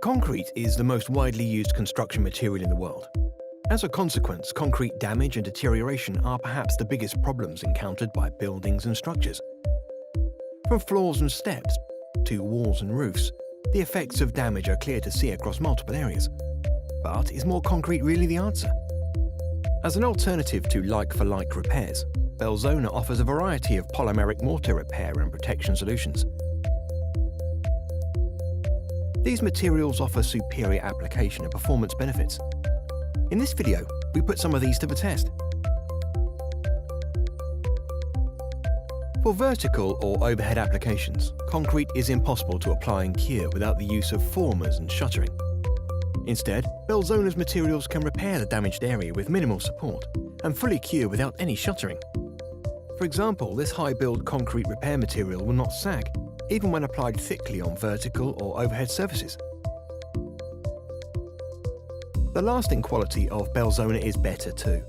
Concrete is the most widely used construction material in the world. As a consequence, concrete damage and deterioration are perhaps the biggest problems encountered by buildings and structures. From floors and steps to walls and roofs, the effects of damage are clear to see across multiple areas. But is more concrete really the answer? As an alternative to like-for-like repairs, Belzona offers a variety of polymeric mortar repair and protection solutions. These materials offer superior application and performance benefits. In this video, we put some of these to the test. For vertical or overhead applications, concrete is impossible to apply and cure without the use of formers and shuttering. Instead, Belzona's materials can repair the damaged area with minimal support and fully cure without any shuttering. For example, this high-build concrete repair material will not sag, even when applied thickly on vertical or overhead surfaces. The lasting quality of Belzona is better too.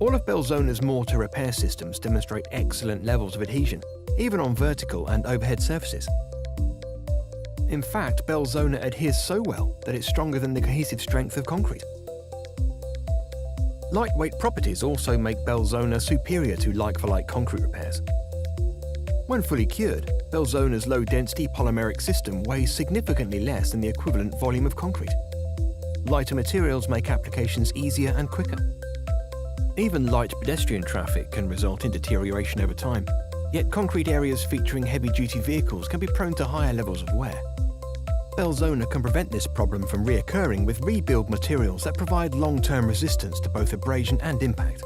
All of Belzona's mortar repair systems demonstrate excellent levels of adhesion, even on vertical and overhead surfaces. In fact, Belzona adheres so well that it's stronger than the cohesive strength of concrete. Lightweight properties also make Belzona superior to like-for-like concrete repairs. When fully cured, Belzona's low-density polymeric system weighs significantly less than the equivalent volume of concrete. Lighter materials make applications easier and quicker. Even light pedestrian traffic can result in deterioration over time, yet concrete areas featuring heavy-duty vehicles can be prone to higher levels of wear. Belzona can prevent this problem from reoccurring with rebuild materials that provide long-term resistance to both abrasion and impact.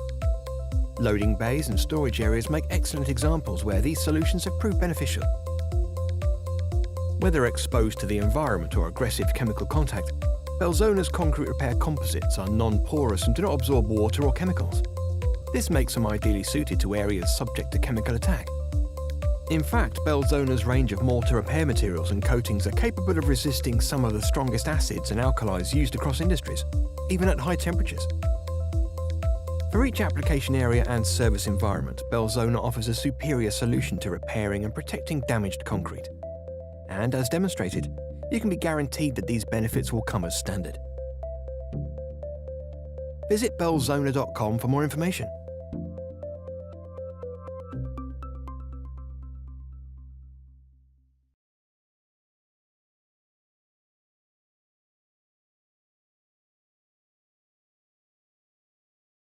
Loading bays and storage areas make excellent examples where these solutions have proved beneficial. Whether exposed to the environment or aggressive chemical contact, Belzona's concrete repair composites are non-porous and do not absorb water or chemicals. This makes them ideally suited to areas subject to chemical attack. In fact, Belzona's range of mortar repair materials and coatings are capable of resisting some of the strongest acids and alkalis used across industries, even at high temperatures. For each application area and service environment, Belzona offers a superior solution to repairing and protecting damaged concrete. And as demonstrated, you can be guaranteed that these benefits will come as standard. Visit belzona.com for more information.